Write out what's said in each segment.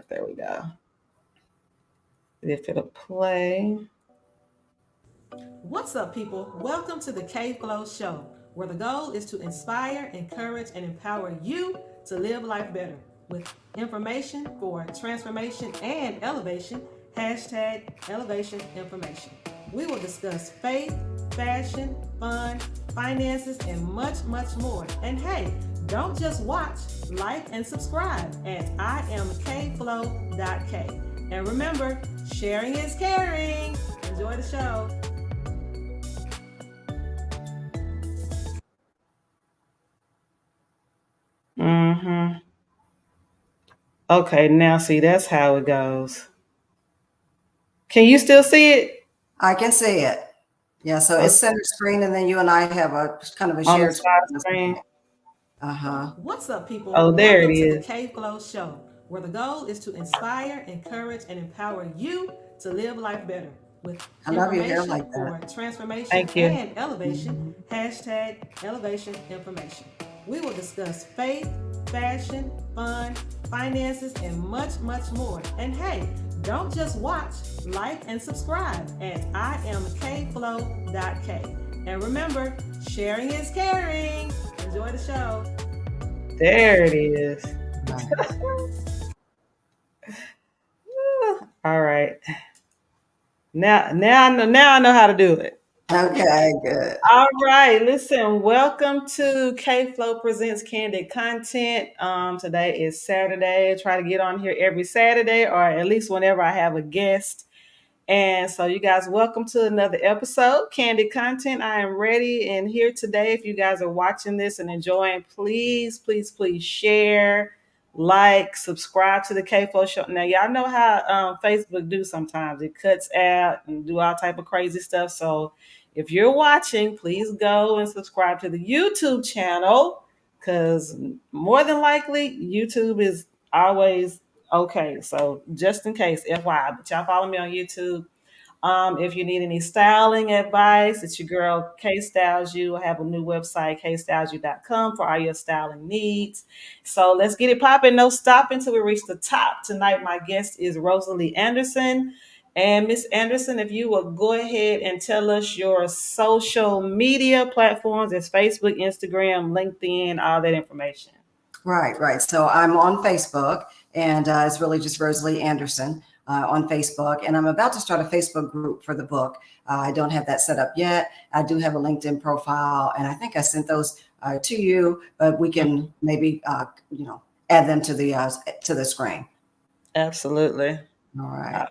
There we go. If it'll play. What's up, people? Welcome to the KFLO show, where the goal is to inspire, encourage, and empower you to live life better with information for transformation and elevation. Hashtag elevation information. We will discuss faith, fashion, fun, finances, and much, much more. And hey, don't just watch, like, and subscribe at imkflow.k. And remember, sharing is caring. Enjoy the show. Mm-hmm. Okay, now see, that's how it goes. Can you still see it? I can see it. Yeah, so it's center screen, and then you and I have a kind of a On the shared side screen. What's up, people? Oh, there Welcome it to the is. KFLO show, where the goal is to inspire, encourage, and empower you to live life better with I love your hair information like for that. transformation Thank you. and elevation. Hashtag elevation information. We will discuss faith, fashion, fun, finances, and much, much more. And hey, don't just watch, like, and subscribe at imkflow.k. And remember, sharing is caring. Enjoy the show. There it is. All right. Now I know how to do it. Okay, good. All right, listen, welcome to KFLO Presents Kandid Kontent. Today is Saturday. I try to get on here every Saturday or at least whenever I have a guest. And so you guys, welcome to another episode, Kandid Kontent. I am ready and here today. If you guys are watching this and enjoying, please share, like, subscribe to the KFLO show. Now, y'all know how Facebook do sometimes. It cuts out and do all type of crazy stuff. So if you're watching, please go and subscribe to the YouTube channel because more than likely YouTube is always okay. So just in case, FYI, but y'all follow me on YouTube. If you need any styling advice, it's your girl K Styles You. I have a new website, kstylesyou.com, for all your styling needs. So let's get it popping. No stopping until we reach the top. Tonight, my guest is Rosalie Anderson. And Miss Anderson, if you will go ahead and tell us your social media platforms, it's Facebook, Instagram, LinkedIn, all that information. Right. So I'm on Facebook, and it's really just Rosalie Anderson on Facebook. And I'm about to start a Facebook group for the book. I don't have that set up yet. I do have a LinkedIn profile, and I think I sent those to you, but we can maybe add them to the screen. Absolutely. All right.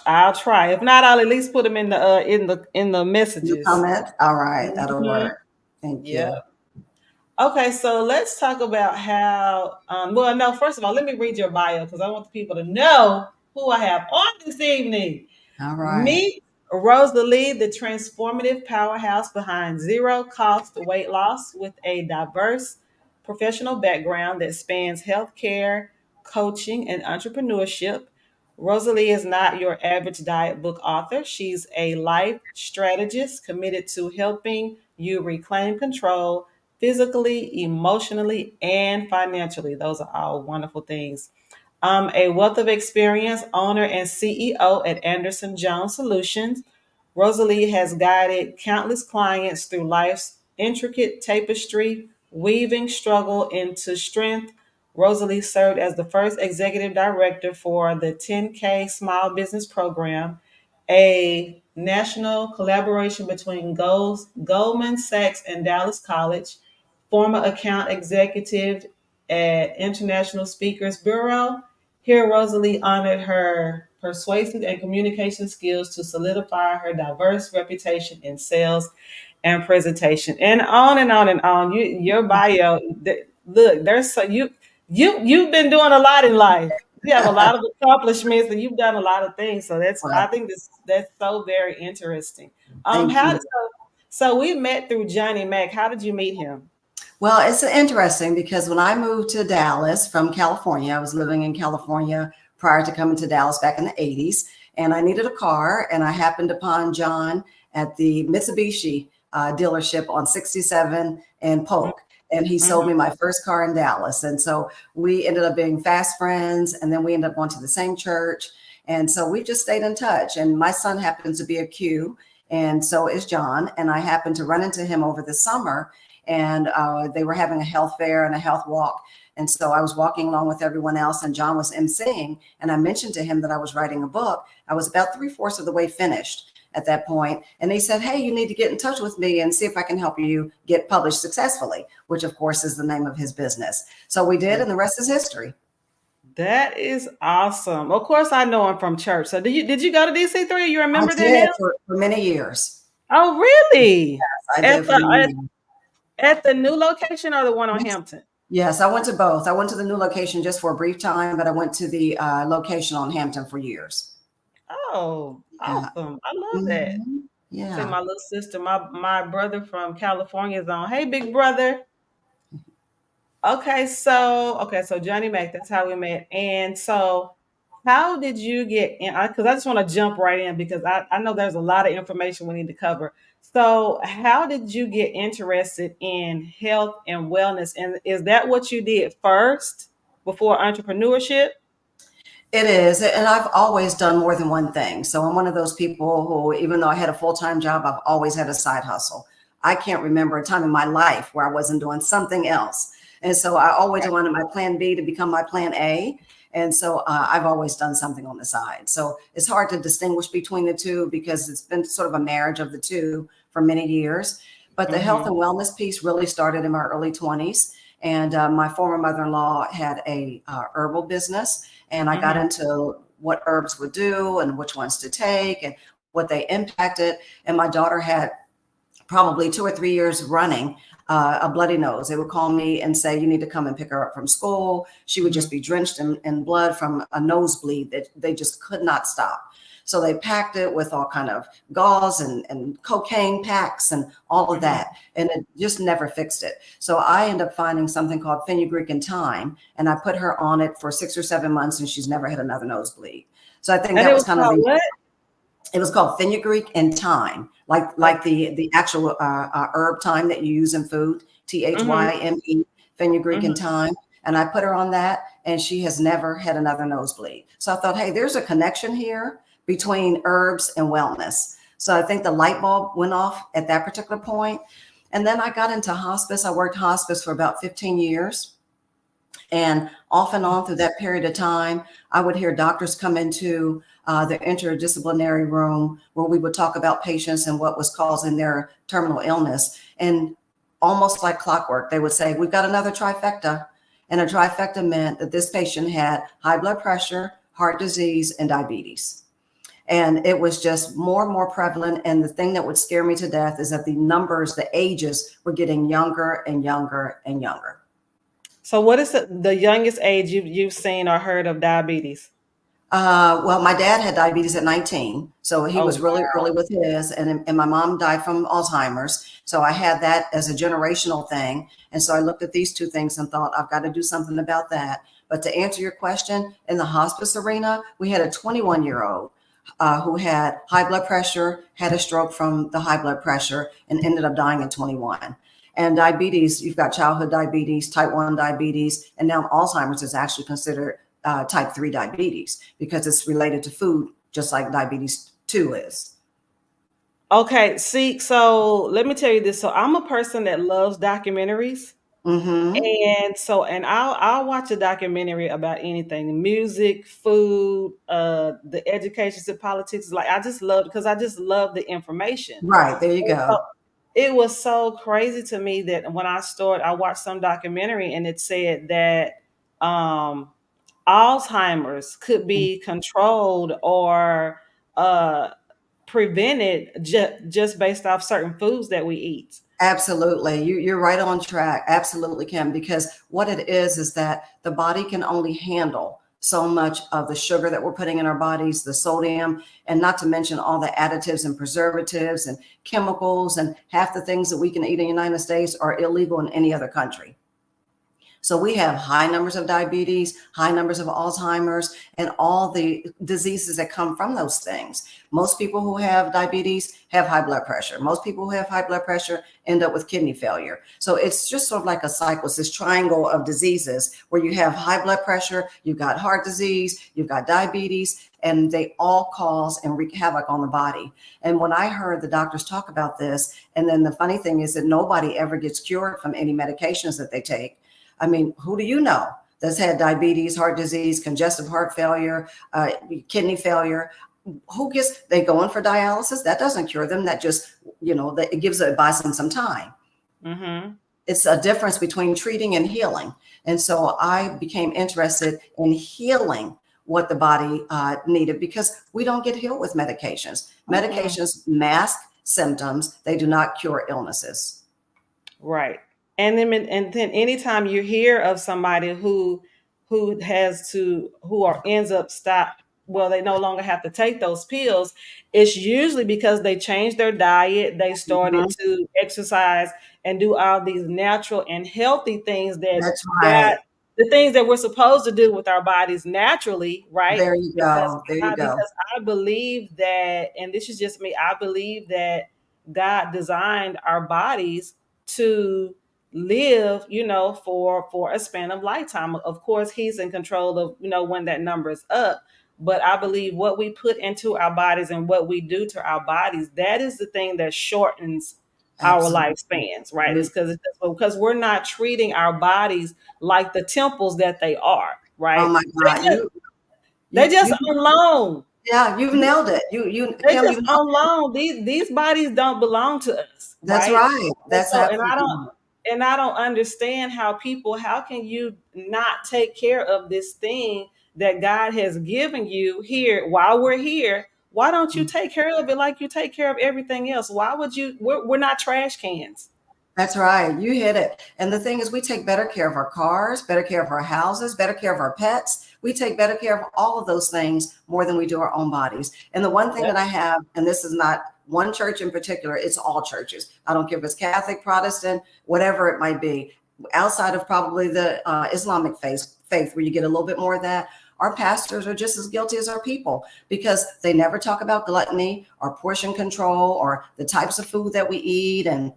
I'll try. If not, I'll at least put them in the messages. You comment. All right, that'll work. Thank you. Okay, so let's talk about how. Well, no. First of all, let me read your bio because I want the people to know who I have on this evening. All right. Meet Rosalie, the transformative powerhouse behind zero cost weight loss with a diverse professional background that spans healthcare, coaching, and entrepreneurship. Rosalie is not your average diet book author. She's a life strategist committed to helping you reclaim control physically, emotionally, and financially. Those are all wonderful things. A wealth of experience, owner and CEO at Anderson Jones Solutions. Rosalie has guided countless clients through life's intricate tapestry, weaving struggle into strength. Rosalie served as the first executive director for the 10K Small Business Program, a national collaboration between Goldman Sachs and Dallas College, former account executive at International Speakers Bureau. Here, Rosalie honored her persuasive and communication skills to solidify her diverse reputation in sales and presentation, and on and on and on. Your bio, look, there's so you've been doing a lot in life. You have a lot of accomplishments, and you've done a lot of things. So I think that's so very interesting. So we met through Johnny Mack. How did you meet him? Well, it's interesting because when I moved to Dallas from California, I was living in California prior to coming to Dallas back in the 80s, and I needed a car, and I happened upon John at the Mitsubishi dealership on 67 and Polk. and he sold me my first car in Dallas. And so we ended up being fast friends, and then we ended up going to the same church. And so we just stayed in touch. And my son happens to be a Q, and so is John. And I happened to run into him over the summer, and they were having a health fair and a health walk. And so I was walking along with everyone else, and John was emceeing. And I mentioned to him that I was writing a book. I was about 3/4 of the way finished at that point. And he said, hey, you need to get in touch with me and see if I can help you get published successfully, which of course is the name of his business. So we did, and the rest is history. That is awesome. Of course, I know him from church. So did you go to DC3? You I remember that did now? for many years. Oh, really? I At did for many the years. at the new location or the one on Yes. Hampton? Yes, I went to both. I went to the new location just for a brief time, but I went to the location on Hampton for years. Oh, Yeah. awesome. I love that. Mhm. See, Yeah. my little sister, my brother from California is on. Hey, big brother. Okay, so Johnny Mac, that's how we met. And so how did you get in? Because I just want to jump right in because I know there's a lot of information we need to cover. So how did you get interested in health and wellness? And is that what you did first before entrepreneurship? It is. And I've always done more than one thing. So I'm one of those people who, even though I had a full-time job, I've always had a side hustle. I can't remember a time in my life where I wasn't doing something else. And so I always wanted my plan B to become my plan A. And so I've always done something on the side. So it's hard to distinguish between the two because it's been sort of a marriage of the two for many years. But the health Mm-hmm. and wellness piece really started in my early 20s. And my former mother-in-law had a herbal business, and I got Mm-hmm. into what herbs would do and which ones to take and what they impacted. And my daughter had probably 2 or 3 years running a bloody nose. They would call me and say, you need to come and pick her up from school. She would just be drenched in blood from a nosebleed that they just could not stop. So they packed it with all kind of gauze and cocaine packs and all of Mm-hmm. that. And it just never fixed it. So I ended up finding something called fenugreek and thyme. And I put her on it for 6 or 7 months, and she's never had another nosebleed. So I think And that it was was kind of called what? it was called fenugreek and thyme, like Okay. the actual herb thyme that you use in food, Mm-hmm. THYME, fenugreek and Mm-hmm. thyme. And I put her on that, and she has never had another nosebleed. So I thought, hey, there's a connection here between herbs and wellness. So I think the light bulb went off at that particular point. And then I got into hospice. I worked hospice for about 15 years. And off and on through that period of time, I would hear doctors come into the interdisciplinary room where we would talk about patients and what was causing their terminal illness. And almost like clockwork, they would say, we've got another trifecta. And a trifecta meant that this patient had high blood pressure, heart disease, and diabetes. And it was just more and more prevalent. And the thing that would scare me to death is that the numbers, the ages were getting younger and younger and younger. So what is the youngest age you've seen or heard of diabetes? Well, my dad had diabetes at 19, so he Oh, was really wow. early with his, and my mom died from Alzheimer's. So I had that as a generational thing. And so I looked at these two things and thought, I've got to do something about that. But to answer your question, in the hospice arena, we had a 21-year-old who had high blood pressure, had a stroke from the high blood pressure, and ended up dying at 21. And diabetes, you've got childhood diabetes, type 1 diabetes, and now Alzheimer's is actually considered type 3 diabetes because it's related to food, just like diabetes 2 is. Okay, see, so let me tell you this. So I'm a person that loves documentaries. Mm-hmm. And I'll watch a documentary about anything, music, food, the education to politics. Like I just love because I just love the information. Right. There you And so go. it was so crazy to me that when I watched some documentary and it said that um Alzheimer's could be controlled or uh prevented just based off certain foods that we eat. Absolutely. You're right on track. Absolutely, Kim, because what it is that the body can only handle so much of the sugar that we're putting in our bodies, the sodium, and not to mention all the additives and preservatives and chemicals, and half the things that we can eat in the United States are illegal in any other country. So we have high numbers of diabetes, high numbers of Alzheimer's, and all the diseases that come from those things. Most people who have diabetes have high blood pressure. Most people who have high blood pressure end up with kidney failure. So it's just sort of like a cycle. It's this triangle of diseases where you have high blood pressure, you've got heart disease, you've got diabetes, and they all cause and wreak havoc on the body. And when I heard the doctors talk about this, and then the funny thing is that nobody ever gets cured from any medications that they take. I mean, who do you know that's had diabetes, heart disease, congestive heart failure, kidney failure? They go in for dialysis? That doesn't cure them. That just, it buys them some time. Mm-hmm. It's a difference between treating and healing. And so I became interested in healing what the body needed, because we don't get healed with medications. Medications mask symptoms. They do not cure illnesses. Right. And then anytime you hear of somebody who ends up they no longer have to take those pills, it's usually because they changed their diet, they started Mhm. to exercise and do all these natural and healthy things that That's right. God, the things that we're supposed to do with our bodies naturally, right? There you Because go. There you go. I believe that, and this is just me, I believe that God designed our bodies to live, for a span of lifetime. Of course, he's in control of, when that number is up. But I believe what we put into our bodies and what we do to our bodies, that is the thing that shortens our Absolutely. lifespans, right? Mm. It's because we're not treating our bodies like the temples that they are, Oh right? my They God. just, they just You, on loan. yeah, you've nailed it. They Kim, just you know, on loan. These bodies don't belong to us, that's right? right. And That's so, absolutely right. and I don't understand how can you not take care of this thing that God has given you here while we're here? Why don't you take care of it like you take care of everything else? Why would you? We're not trash cans. That's right. You hit it. And the thing is, we take better care of our cars, better care of our houses, better care of our pets. We take better care of all of those things more than we do our own bodies. And the one thing that Yep. I have, and this is not one church in particular, it's all churches. I don't care if it's Catholic, Protestant, whatever it might be, outside of probably the Islamic faith, where you get a little bit more of that. Our pastors are just as guilty as our people, because they never talk about gluttony or portion control or the types of food that we eat and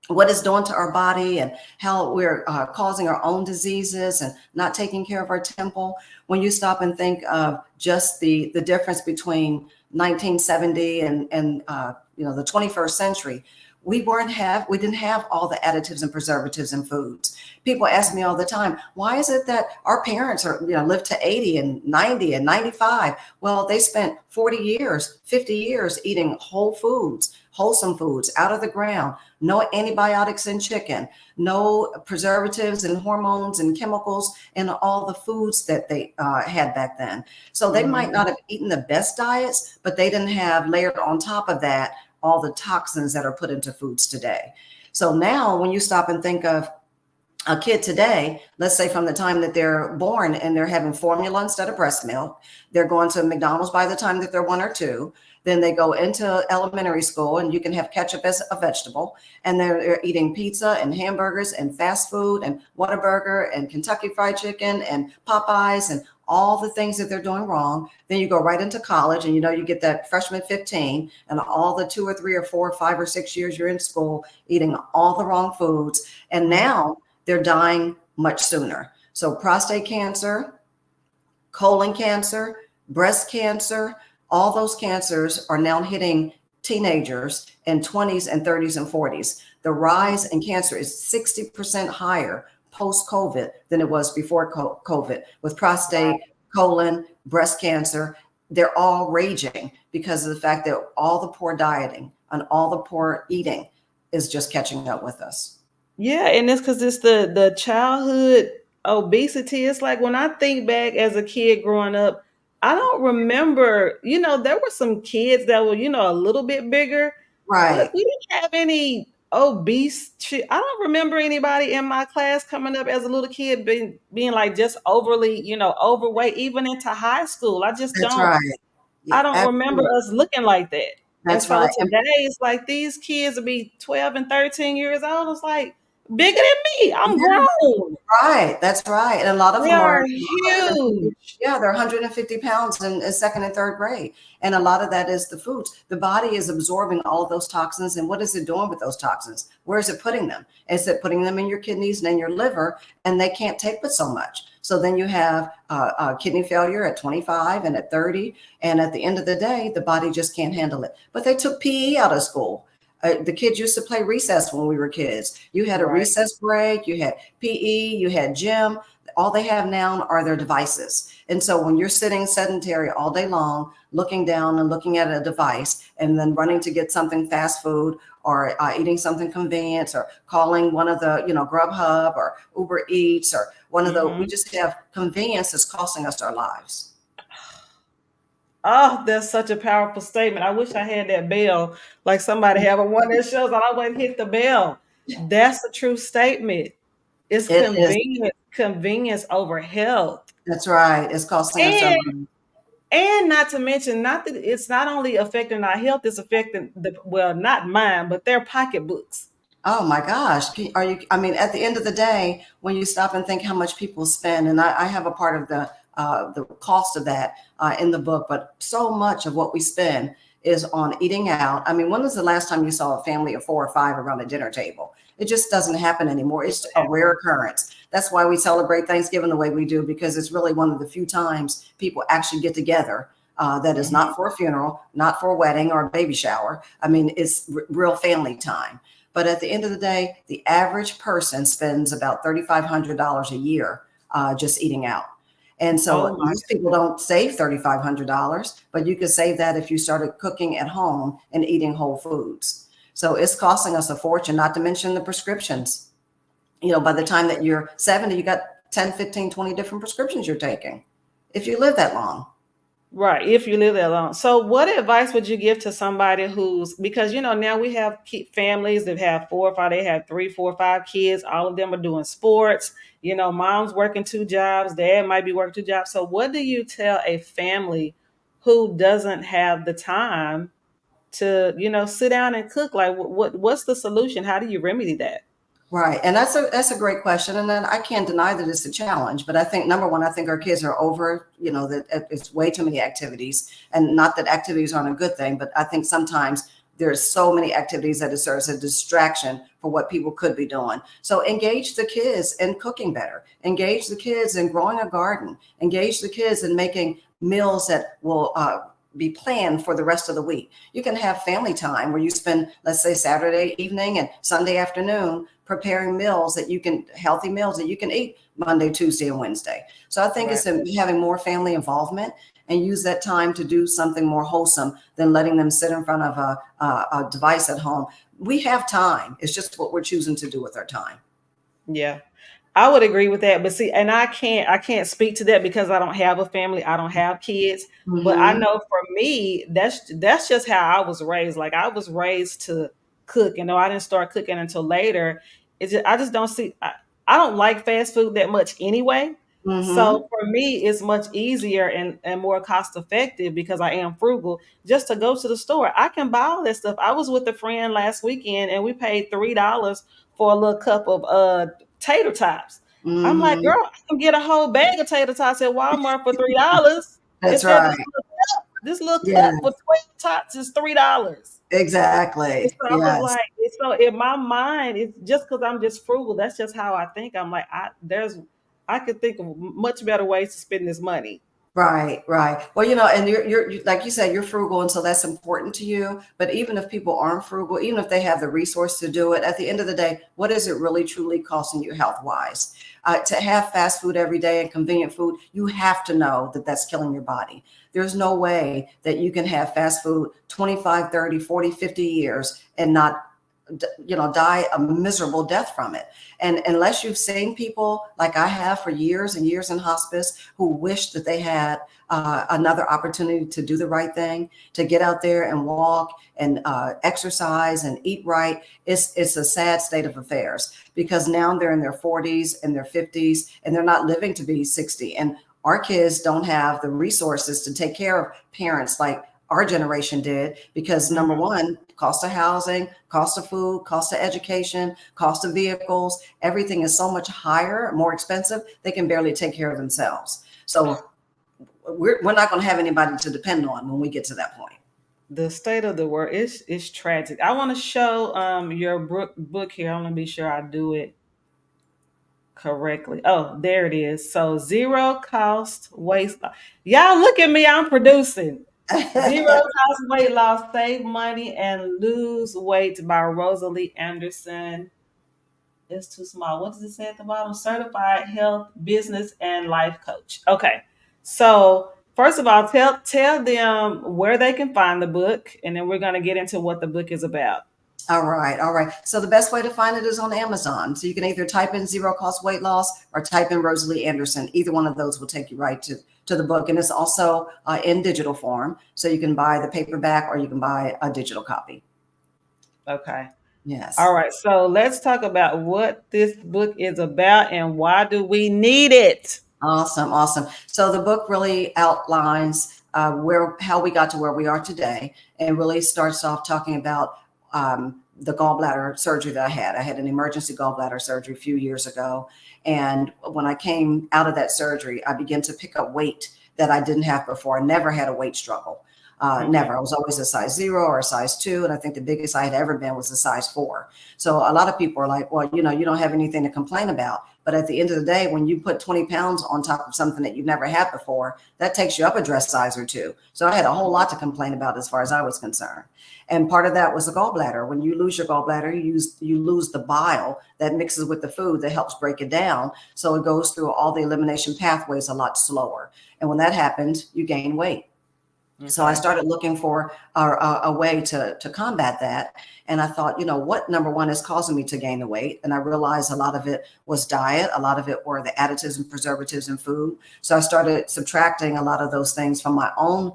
what it's doing to our body, and how we're causing our own diseases and not taking care of our temple. When you stop and think of just the difference between 1970 and the 21st century, we didn't have all the additives and preservatives in foods. People ask me all the time, why is it that our parents live to 80 and 90 and 95? Well, they spent 40 years, 50 years eating whole foods, wholesome foods out of the ground, no antibiotics in chicken, no preservatives and hormones and chemicals in all the foods that they had back then. So they might not have eaten the best diets, but they didn't have layered on top of that all the toxins that are put into foods today. So now when you stop and think of a kid today, let's say from the time that they're born and they're having formula instead of breast milk, they're going to McDonald's by the time that they're 1 or 2. Then they go into elementary school and you can have ketchup as a vegetable. And they're eating pizza and hamburgers and fast food and Whataburger and Kentucky Fried Chicken and Popeyes and all the things that they're doing wrong. Then you go right into college and you get that freshman 15 and all the 2 or 3 or 4 or 5 or 6 years you're in school eating all the wrong foods. And now they're dying much sooner. So prostate cancer, colon cancer, breast cancer, all those cancers are now hitting teenagers in 20s and 30s and 40s. The rise in cancer is 60% higher post-COVID than it was before COVID, with prostate, colon, breast cancer. They're all raging because of the fact that all the poor dieting and all the poor eating is just catching up with us. Yeah, and it's because it's the childhood obesity. It's like when I think back as a kid growing up, I don't remember, there were some kids that were, a little bit bigger, but Right. we didn't have any I don't remember anybody in my class coming up as a little kid being like just overly, overweight, even into high school. That's right. I Yeah, don't remember absolutely. us looking like that. And That's so right. today it's like these kids will be 12 and 13 years old. It's like, bigger than me. I'm grown. Right, that's right. And a lot of They them are are 150, huge. yeah, they're 150 pounds in second and third grade. And a lot of that is the foods. The body is absorbing all of those toxins. And what is it doing with those toxins? Where is it putting them? Is it putting them in your kidneys and in your liver? And they can't take but so much. So then you have kidney failure at 25 and at 30. And at the end of the day, the body just can't handle it. But they took PE out of school. The kids used to play recess when we were kids. You had a Right. recess break, you had PE, you had gym. All they have now are their devices. And so when you're sitting sedentary all day long, looking down and looking at a device and then running to get something fast food or eating something convenient or calling one of the, Grubhub or Uber Eats or one of the, we Mhm. just have convenience that's costing us our lives. Oh, that's such a powerful statement. I wish I had that bell, like somebody have a one that shows I wouldn't hit the bell. That's a true statement. It's It is. convenience over health. That's right. It's costing us our And lives. and not to mention, not that it's not only affecting our health, it's affecting not mine, but their pocketbooks. Oh my gosh. Are you, I mean, at the end of the day, when you stop and think how much people spend, and I have a part of the cost of that in the book, but so much of what we spend is on eating out. I mean, when was the last time you saw a family of 4 or 5 around a dinner table? It just doesn't happen anymore. It's a rare occurrence. That's why we celebrate Thanksgiving the way we do, because it's really one of the few times people actually get together. That is Mhm. not for a funeral, not for a wedding or a baby shower. I mean, it's real family time. But at the end of the day, the average person spends about $3,500 a year just eating out. And Oh so my. most people don't save $3,500, but you could save that if you started cooking at home and eating whole foods. So it's costing us a fortune, not to mention the prescriptions. By the time that you're 70, you got 10, 15, 20 different prescriptions you're taking if you live that long. Right, if you live there alone. So, what advice would you give to somebody who's because now we have families that have 4 or 5, they have 3, 4, 5 kids. All of them are doing sports. Mom's working 2 jobs, dad might be working 2 jobs. So, what do you tell a family who doesn't have the time to sit down and cook? Like, what's the solution? How do you remedy that? Right. And that's a great question. And then I can't deny that it's a challenge. But I think number one, I think our kids are over, that it's way too many activities. And not that activities aren't a good thing, but I think sometimes there's so many activities that it serves as a distraction for what people could be doing. So engage the kids in cooking better, engage the kids in growing a garden, engage the kids in making meals that will be planned for the rest of the week. You can have family time where you spend, let's say, Saturday evening and Sunday afternoon preparing healthy meals that you can eat Monday, Tuesday, and Wednesday. So I think Right. it's having more family involvement and use that time to do something more wholesome than letting them sit in front of a device at home. We have time. It's just what we're choosing to do with our time. Yeah. I would agree with that, but see, and I can't speak to that because I don't have a family, I don't have kids. But I Mm-hmm. know for me, that's just how I was raised. Like I was raised to cook, I didn't start cooking until later. I just don't see. I don't like fast food that much anyway. Mm-hmm. So for me, it's much easier and more cost effective because I am frugal. Just to go to the store, I can buy all that stuff. I was with a friend last weekend, and we paid $3 for a little cup of tater tots. I'm like, Mm-hmm. girl, I can get a whole bag of tater tots at Walmart for $3. That's Instead, right. this little Yeah, cup for 12 tots is $3. And exactly. so I was Yes. like, and so in my mind, it's just because I'm just frugal. That's just how I think. I'm like, I could think of much better ways to spend this money. Right, right. Well, and you're like you said, you're frugal, and so that's important to you. But even if people aren't frugal, even if they have the resource to do it, at the end of the day, what is it really truly costing you health wise? To have fast food every day and convenient food, you have to know that that's killing your body. There's no way that you can have fast food 25, 30, 40, 50 years and not die a miserable death from it. And unless you've seen people like I have for years and years in hospice who wish that they had another opportunity to do the right thing, to get out there and walk and exercise and eat right, it's a sad state of affairs because now they're in their 40s and their 50s and they're not living to be 60. And our kids don't have the resources to take care of parents like our generation did because number Mhm. one, cost of housing, cost of food, cost of education, cost of vehicles. Everything is so much higher, more expensive, they can barely take care of themselves. So we're not going to have anybody to depend on when we get to that point. The state of the world is tragic. I want to show your book here. I want to be sure I do it correctly. Oh, there it is. So zero cost weight loss. Y'all look at me. I'm producing. Zero cost weight loss, save money and lose weight by Rosalie Anderson. It's too small. What does it say at the bottom? Certified health, business, and life coach. Okay. So first of all, tell them where they can find the book, and then we're going to get into what the book is about. All right. All right. So the best way to find it is on Amazon. So you can either type in zero cost weight loss or type in Rosalie Anderson. Either one of those will take you right to the book. And it's also in digital form. So you can buy the paperback or you can buy a digital copy. Okay. Yes. All right. So let's talk about what this book is about and why do we need it? Awesome. Awesome. So the book really outlines how we got to where we are today, and really starts off talking about the gallbladder surgery that I had. I had an emergency gallbladder surgery a few years ago. And when I came out of that surgery, I began to pick up weight that I didn't have before. I never had a weight struggle. Never. I was always a size 0 or a size 2. And I think the biggest I had ever been was a size 4. So a lot of people are like, well, you don't have anything to complain about. But at the end of the day, when you put 20 pounds on top of something that you've never had before, that takes you up a dress size or 2. So I had a whole lot to complain about as far as I was concerned. And part of that was the gallbladder. When you lose your gallbladder, you lose the bile that mixes with the food that helps break it down. So it goes through all the elimination pathways a lot slower. And when that happens, you gain weight. Okay. So I started looking for a way to combat that. And I thought, what number one is causing me to gain the weight? And I realized a lot of it was diet. A lot of it were the additives and preservatives in food. So I started subtracting a lot of those things from my own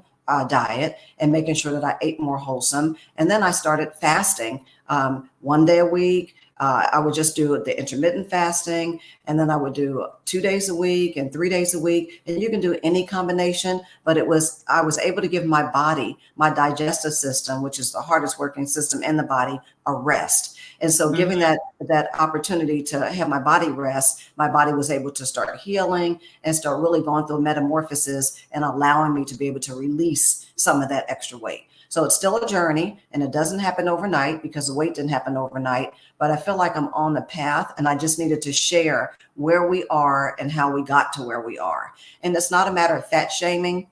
diet and making sure that I ate more wholesome. And then I started fasting 1 day a week. I would just do the intermittent fasting, and then I would do 2 days a week and 3 days a week. And you can do any combination, but I was able to give my body, my digestive system, which is the hardest working system in the body, a rest. And so giving that opportunity to have my body rest, my body was able to start healing and start really going through metamorphosis and allowing me to be able to release some of that extra weight. So it's still a journey, and it doesn't happen overnight because the weight didn't happen overnight, but I feel like I'm on the path, and I just needed to share where we are and how we got to where we are. And it's not a matter of fat shaming.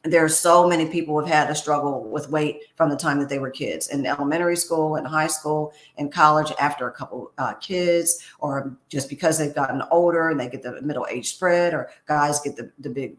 There's so many people who have had a struggle with weight from the time that they were kids in elementary school and high school and college after a couple kids, or just because they've gotten older and they get the middle age spread, or guys get the big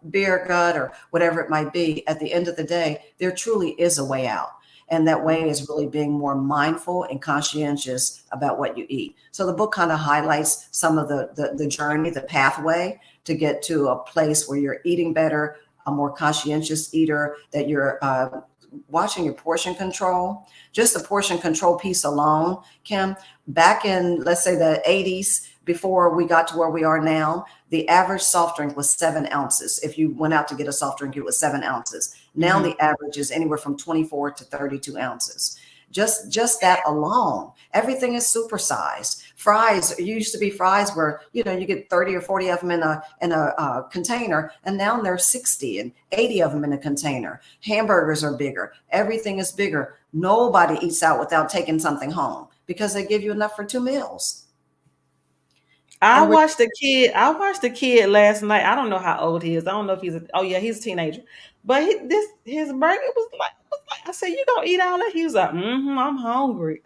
beer gut, or whatever it might be. At the end of the day, there truly is a way out. And that way is really being more mindful and conscientious about what you eat. So the book kind of highlights some of the journey, the pathway to get to a place where you're eating better, a more conscientious eater, that you're watching your portion control. Just the portion control piece alone, Kim, back in, let's say, the 80s, before we got to where we are now, the average soft drink was 7 ounces. If you went out to get a soft drink, it was 7 ounces. Now the average is anywhere from 24 to 32 ounces. Just that alone. Everything is supersized. Fries, used to be fries where, you get 30 or 40 of them in a container, and now there's 60 and 80 of them in a container. Hamburgers are bigger. Everything is bigger. Nobody eats out without taking something home because they give you enough for 2 meals. I watched the kid last night. I don't know how old he is. I don't know if he's he's a teenager. But his burger was like I said, "You gonna eat all that?" He was like, I'm hungry.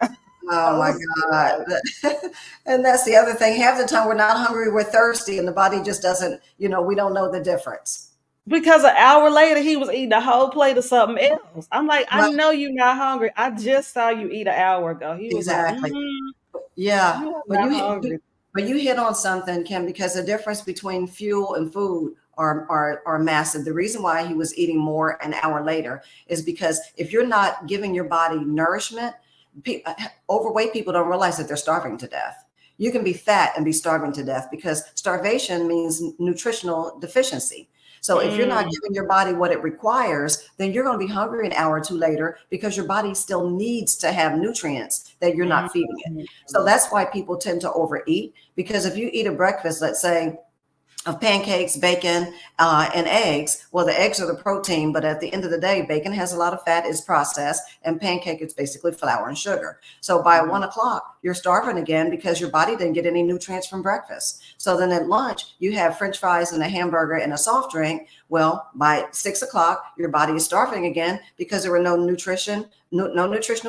Oh my God. And that's the other thing. Half the time we're not hungry, we're thirsty, and the body just doesn't, we don't know the difference. Because an hour later he was eating a whole plate of something else. I'm like, I know you're not hungry. I just saw you eat an hour ago. He was exactly. Like, yeah. But you hit on something, Kim, because the difference between fuel and food are massive. The reason why he was eating more an hour later is because if you're not giving your body nourishment, overweight people don't realize that they're starving to death. You can be fat and be starving to death because starvation means nutritional deficiency. So if you're not Mm. giving your body what it requires, then you're going to be hungry an hour or two later because your body still needs to have nutrients that you're not feeding it. So Mm. that's why people tend to overeat, because if you eat a breakfast, let's say, of pancakes, bacon, and eggs. Well, the eggs are the protein, but at the end of the day, bacon has a lot of fat, is processed, and pancake is basically flour and sugar. So by Mhm. 1 o'clock, you're starving again because your body didn't get any nutrients from breakfast. So then at lunch, you have French fries and a hamburger and a soft drink. Well, by 6 o'clock, your body is starving again because there were no nutritional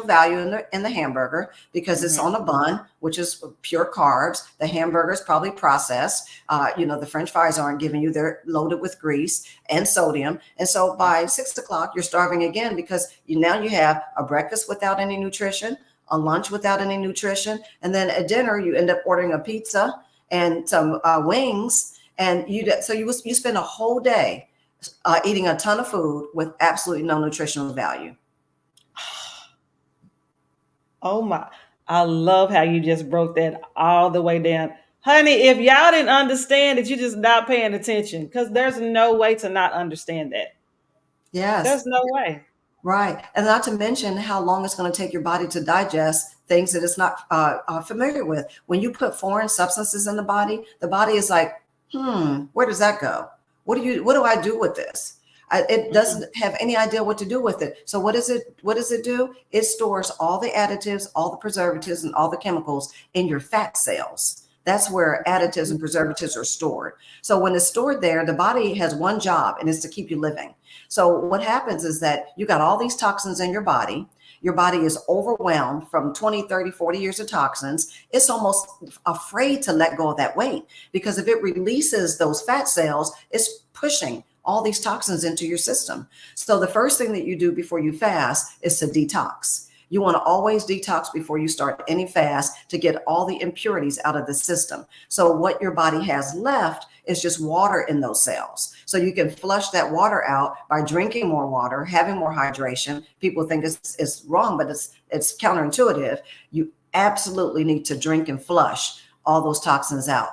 value in the hamburger, because it's Mhm. on a bun, which is pure carbs. The hamburger is probably processed. The French fries aren't giving you, they're loaded with grease and sodium. And so by 6 o'clock, you're starving again because now you have a breakfast without any nutrition, a lunch without any nutrition. And then at dinner, you end up ordering a pizza and some wings. And you spend a whole day eating a ton of food with absolutely no nutritional value. Oh my. I love how you just broke that all the way down. Honey, if y'all didn't understand it, you're just not paying attention, because there's no way to not understand that. Yes. There's no way. Right. And not to mention how long it's going to take your body to digest things that it's not familiar with. When you put foreign substances in the body is like, where does that go? What do I do with this? It Mhm. doesn't have any idea what to do with it. So what does it do? It stores all the additives, all the preservatives, and all the chemicals in your fat cells. That's where additives and preservatives are stored. So when it's stored there, the body has one job, and it's to keep you living. So what happens is that you got all these toxins in your body. Your body is overwhelmed from 20, 30, 40 years of toxins. It's almost afraid to let go of that weight, because if it releases those fat cells, it's pushing all these toxins into your system. So the first thing that you do before you fast is to detox. You want to always detox before you start any fast to get all the impurities out of the system. So what your body has left is just water in those cells. So you can flush that water out by drinking more water, having more hydration. People think it's wrong, but it's counterintuitive. You absolutely need to drink and flush all those toxins out.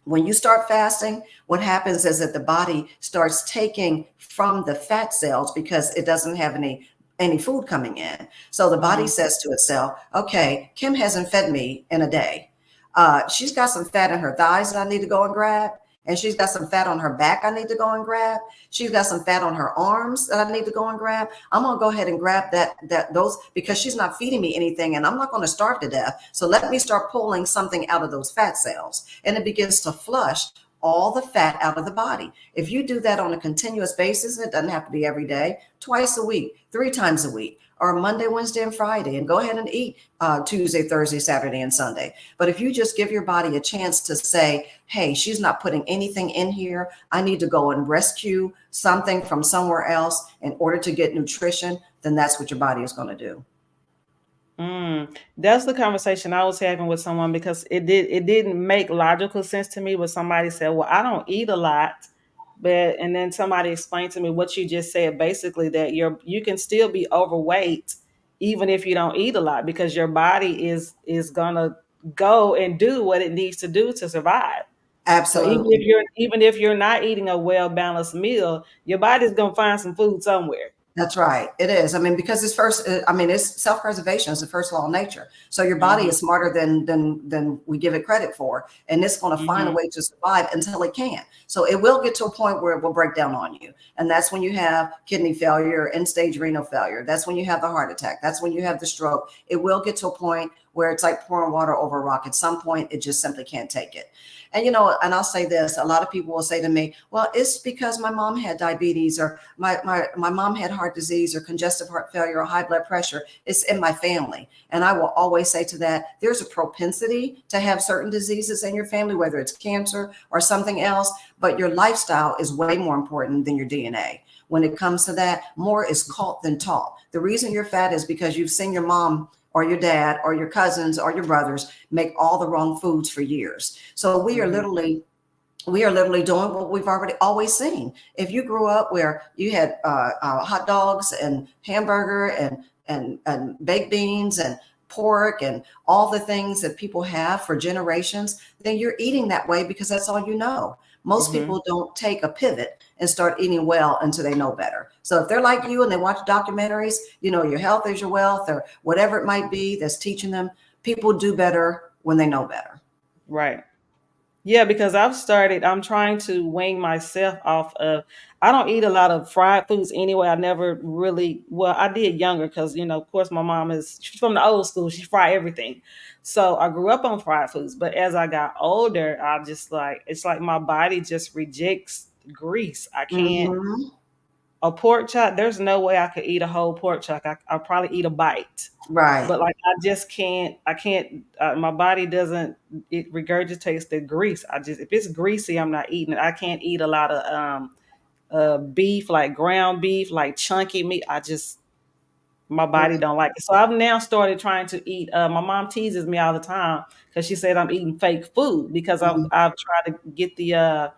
When you start fasting, what happens is that the body starts taking from the fat cells because it doesn't have any food coming in. So the body Mhm. says to itself, okay, Kim hasn't fed me in a day. She's got some fat in her thighs that I need to go and grab. And she's got some fat on her back I need to go and grab. She's got some fat on her arms that I need to go and grab. I'm gonna go ahead and grab those because she's not feeding me anything and I'm not gonna starve to death. So let me start pulling something out of those fat cells. And it begins to flush all the fat out of the body. If you do that on a continuous basis, it doesn't have to be every day, twice a week, 3 times a week, or Monday, Wednesday, and Friday, and go ahead and eat Tuesday, Thursday, Saturday, and Sunday. But if you just give your body a chance to say, hey, she's not putting anything in here, I need to go and rescue something from somewhere else in order to get nutrition, then that's what your body is going to do. That's the conversation I was having with someone, because it didn't make logical sense to me when somebody said, "Well, I don't eat a lot," and then somebody explained to me what you just said, basically that you can still be overweight even if you don't eat a lot, because your body is gonna go and do what it needs to do to survive. So Absolutely. even if you're not eating a well balanced meal, your body's gonna find some food somewhere. That's right. It is. I mean, because it's self-preservation is the first law of nature. So your body Hmm. is smarter than we give it credit for, and it's going to find a Hmm. way to survive until it can. So it will get to a point where it will break down on you, and that's when you have kidney failure, end-stage renal failure. That's when you have the heart attack. That's when you have the stroke. It will get to a point where it's like pouring water over a rock. At some point, it just simply can't take it. And I'll say this: a lot of people will say to me, "Well, it's because my mom had diabetes, or my mom had heart disease, or congestive heart failure, or high blood pressure. It's in my family." And I will always say to that, there's a propensity to have certain diseases in your family, whether it's cancer or something else, but your lifestyle is way more important than your DNA. When it comes to that, more is caught than taught. The reason you're fat is because you've seen your mom or your dad or your cousins or your brothers make all the wrong foods for years. So Hmm. we are literally doing what we've already always seen. If you grew up where you had hot dogs and hamburger and baked beans and pork and all the things that people have for generations, then you're eating that way because that's all you know. Most Hmm. people don't take a pivot and start eating well until they know better. So if they're like you and they watch documentaries, your health is your wealth or whatever it might be that's teaching them, people do better when they know better. Right. Yeah, because I'm trying to wean myself off of, I don't eat a lot of fried foods anyway. I never really, well, I did younger because, of course, my mom she's from the old school. She fry everything. So I grew up on fried foods. But as I got older, it's like my body just rejects grease. I can't, Mm-hmm. a pork chop, there's no way I could eat a whole pork chop. I'll probably eat a bite. Right. But like I just can't. I can't. My body doesn't. It regurgitates the grease. If it's greasy, I'm not eating it. I can't eat a lot of beef, like ground beef, like chunky meat. My body don't like it. So I've now started trying to eat. My mom teases me all the time because she said I'm eating fake food because I've tried to get the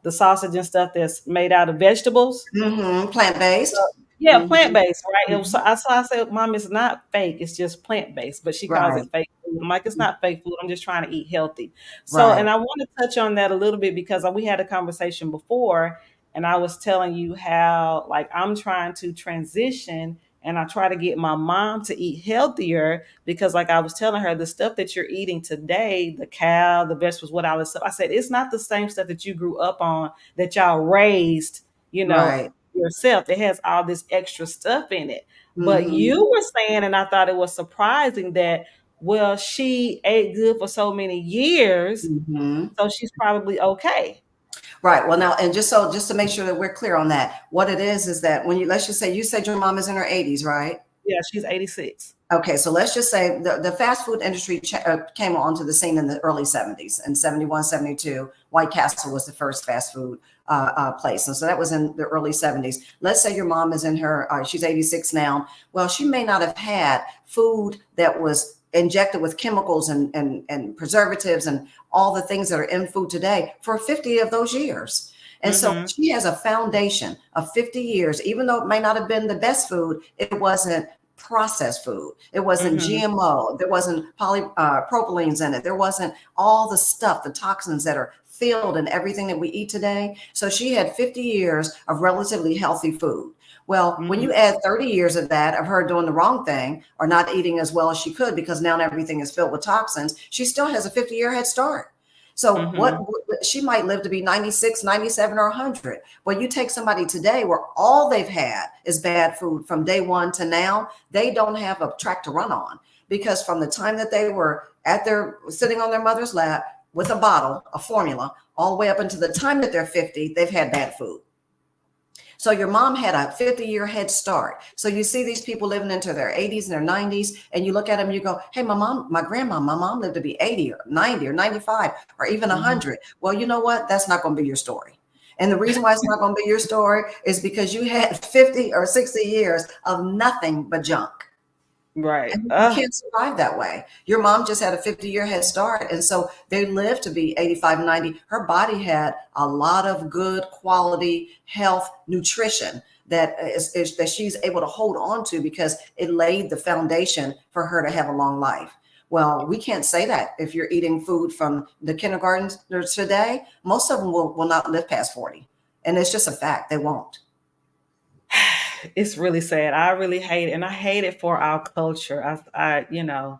sausage and stuff that's made out of vegetables. Mm-hmm. So, Plant-based. yeah, plant Mm-hmm. based, right? Mm-hmm. So I said, Mom, it's not fake. It's just plant based. But she calls it Right. fake food. I'm like, it's not fake food. I'm just trying to eat healthy. So, Right. and I want to touch on that a little bit because we had a conversation before, and I was telling you how, like, I'm trying to transition and I try to get my mom to eat healthier because, like, I was telling her, the stuff that you're eating today, the cow, the vegetables, what all this stuff, I said, it's not the same stuff that you grew up on, that y'all raised, you know, Right. yourself. It has all this extra stuff in it. But Mm-hmm. you were saying, and I thought it was surprising that, well, she ate good for so many years, Mm-hmm. so she's probably okay. Right. Well, now, and just to make sure that we're clear on that, what it is that when let's just say you said your mom is in her 80s, right? Yeah, she's 86. Okay, so let's just say the fast food industry came onto the scene in the early 70s. In 71, 72, White Castle was the first fast food place. And so that was in the early 70s. Let's say your mom is in her, she's 86 now. Well, she may not have had food that was injected with chemicals and preservatives and all the things that are in food today for 50 of those years. And so Mm-hmm. she has a foundation of 50 years, even though it may not have been the best food, it wasn't processed food. It wasn't Mm-hmm. GMO. There wasn't polypropylenes in it. There wasn't all the stuff, the toxins that are filled in everything that we eat today. So she had 50 years of relatively healthy food. Well, when Mm-hmm. you add 30 years of that, of her doing the wrong thing or not eating as well as she could because now everything is filled with toxins, she still has a 50-year head start. So Mm-hmm. she might live to be 96, 97, or 100. But you take somebody today where all they've had is bad food from day one to now, they don't have a track to run on because from the time that they were at their sitting on their mother's lap with a bottle, a formula, all the way up until the time that they're 50, they've had bad food. So your mom had a 50-year head start. So you see these people living into their 80s and their 90s, and you look at them and you go, hey, my mom lived to be 80 or 90 or 95 or even Mm-hmm. 100. Well, you know what? That's not going to be your story. And the reason why it's not going to be your story is because you had 50 or 60 years of nothing but junk. Right. And you can't survive that way. Your mom just had a 50-year head start. And so they lived to be 85, 90. Her body had a lot of good quality health, nutrition that she's able to hold on to because it laid the foundation for her to have a long life. Well, we can't say that if you're eating food from the kindergartens today, most of them will not live past 40. And it's just a fact, they won't. It's really sad. I really hate it, and I hate it for our culture. The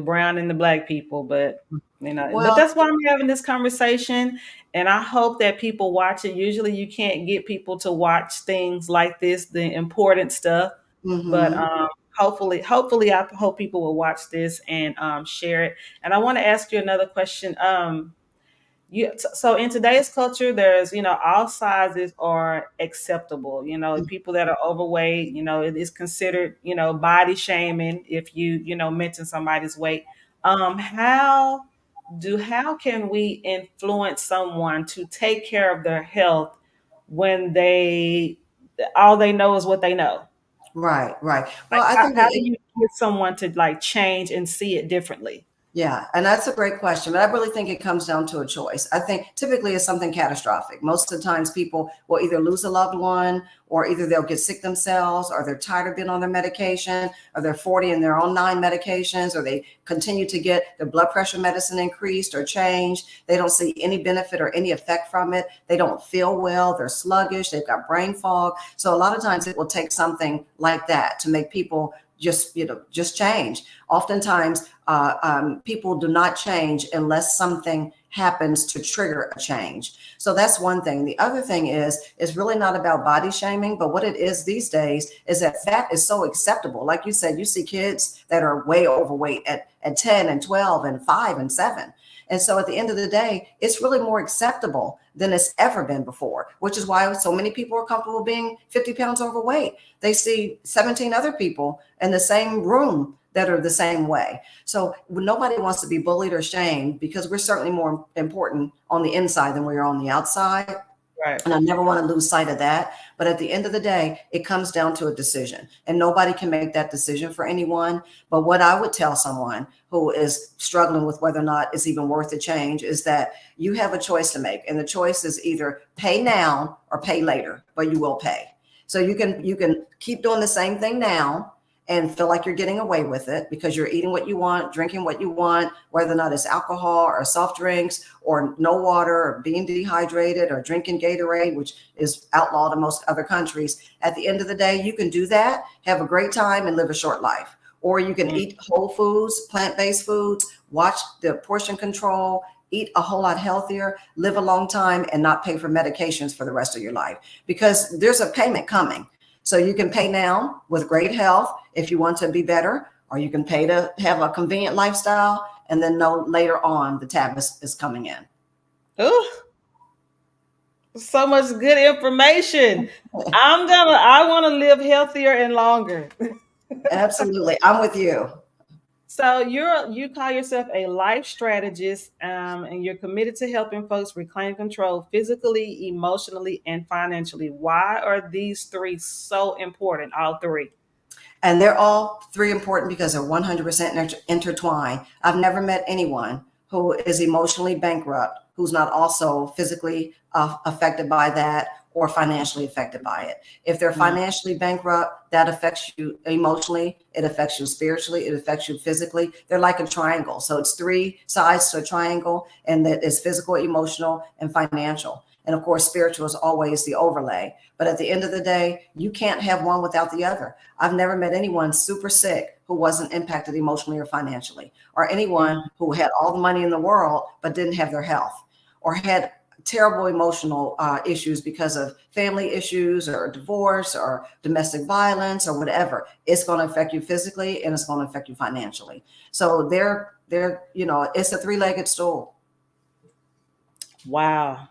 brown and the black people, but but Well, that's why I'm having this conversation, and I hope that people watch it. Usually, you can't get people to watch things like this, the important stuff, but mhm. hopefully, I hope people will watch this and share it. And I want to ask you another question. So in today's culture, there's, all sizes are acceptable. People that are overweight, it is considered, body shaming if you mention somebody's weight. How can we influence someone to take care of their health when all they know is what they know? Right, right. Well, Like I how, think how do you get someone to like change and see it differently? Yeah, and that's a great question, but I really think it comes down to a choice. I think typically it's something catastrophic. Most of the times people will either lose a loved one, or either they'll get sick themselves, or they're tired of being on their medication, or they're 40 and they're on 9 medications, or they continue to get their blood pressure medicine increased or changed. They don't see any benefit or any effect from it. They don't feel well. They're sluggish. They've got brain fog. So a lot of times it will take something like that to make people just change. Oftentimes people do not change unless something happens to trigger a change. So that's one thing. The other thing is it's really not about body shaming, but what it is these days is that fat is so acceptable. Like you said, you see kids that are way overweight at 10 and 12 and 5 and 7. And so at the end of the day, it's really more acceptable than it's ever been before, which is why so many people are comfortable being 50 pounds overweight. They see 17 other people in the same room that are the same way. So nobody wants to be bullied or shamed, because we're certainly more important on the inside than we are on the outside. Right. And I never want to lose sight of that. But at the end of the day, it comes down to a decision, and nobody can make that decision for anyone. But what I would tell someone who is struggling with whether or not it's even worth the change is that you have a choice to make. And the choice is either pay now or pay later, but you will pay. So you can keep doing the same thing now and feel like you're getting away with it because you're eating what you want, drinking what you want, whether or not it's alcohol or soft drinks or no water or being dehydrated or drinking Gatorade, which is outlawed in most other countries. At the end of the day, you can do that, have a great time, and live a short life. Or you can eat whole foods, plant-based foods, watch the portion control, eat a whole lot healthier, live a long time, and not pay for medications for the rest of your life, because there's a payment coming. So you can pay now with great health if you want to be better, or you can pay to have a convenient lifestyle and then know later on the tab is coming in. Ooh, so much good information. I want to live healthier and longer. Absolutely. I'm with you. So you call yourself a life strategist, and you're committed to helping folks reclaim control physically, emotionally, and financially. Why are these three so important? All three. And they're all three important because they're 100% intertwined. I've never met anyone who is emotionally bankrupt who's not also physically affected by that or financially affected by it. If they're financially bankrupt, that affects you emotionally, it affects you spiritually, it affects you physically. They're like a triangle. So it's three sides to a triangle, and that is physical, emotional, and financial. And of course, spiritual is always the overlay. But at the end of the day, you can't have one without the other. I've never met anyone super sick who wasn't impacted emotionally or financially, or anyone who had all the money in the world but didn't have their health, or had terrible emotional issues because of family issues or divorce or domestic violence or whatever. It's going to affect you physically and it's going to affect you financially. So it's a three-legged stool. Wow.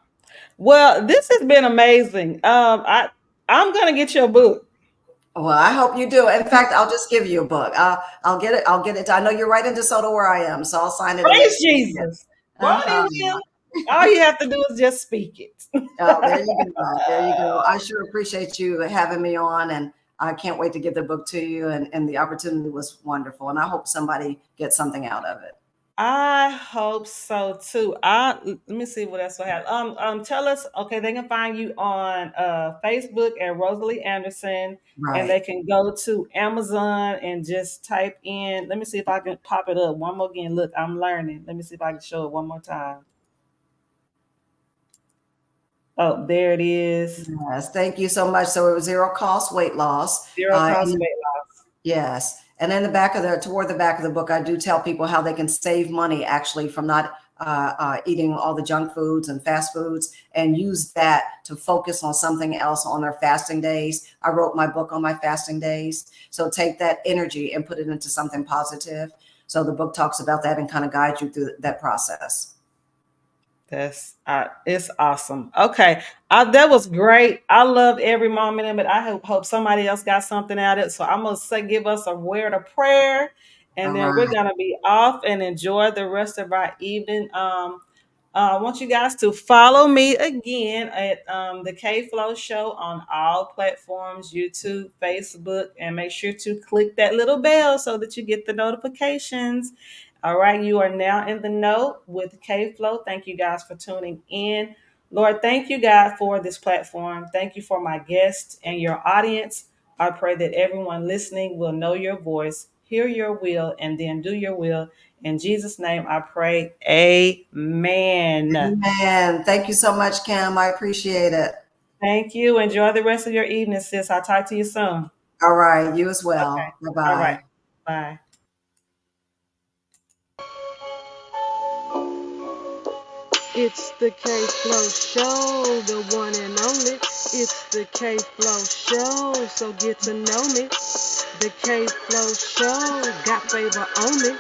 Well, this has been amazing. I'm gonna get you a book. Well, I hope you do. In fact, I'll just give you a book. I'll get it. I'll get it. I know you're right in DeSoto where I am, so I'll sign it and make Praise sure you get it. Jesus. Won't he will? All you have to do is just speak it. Oh, there you go. There you go. I sure appreciate you having me on, and I can't wait to give the book to you. And the opportunity was wonderful, and I hope somebody gets something out of it. I hope so too. Let me see what else I have. Tell us. Okay, they can find you on Facebook at Rosalie Anderson, and they Right. can go to Amazon and just type in. Let me see if I can pop it up one more again. Look, I'm learning. Let me see if I can show it one more time. Oh, there it is. Yes. Thank you so much. So it was zero cost weight loss. Zero cost And weight loss. yes. And in toward the back of the book, I do tell people how they can save money actually from not eating all the junk foods and fast foods, and use that to focus on something else on their fasting days. I wrote my book on my fasting days. So take that energy and put it into something positive. So the book talks about that and kind of guides you through that process. That's it's awesome. Okay, that was great. I loved every moment of it. I hope somebody else got something out of it. So I'm gonna say, give us a word of prayer, and All then we're right. gonna be off and enjoy the rest of our evening. I want you guys to follow me again at the KFLO Show on all platforms, YouTube, Facebook, and make sure to click that little bell so that you get the notifications. All right, you are now in the know with KFLO. Thank you guys for tuning in. Lord, thank you, God, for this platform. Thank you for my guests and your audience. I pray that everyone listening will know your voice, hear your will, and then do your will. In Jesus' name, I pray. Amen. Amen. Thank you so much, Kim. I appreciate it. Thank you. Enjoy the rest of your evening, sis. I'll talk to you soon. All right. You as Okay. well. Bye All right. bye. Bye. It's the KFLO Show, the one and only. It's the KFLO Show, so get to know me. The KFLO Show got favor on me.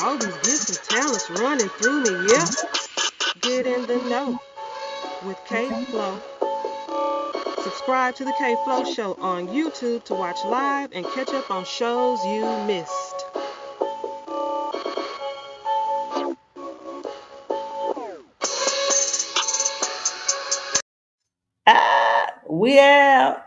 All these gifts and talents running through me, yep. Get in the know with KFLO. Subscribe to the KFLO Show on YouTube to watch live and catch up on shows you missed. We out.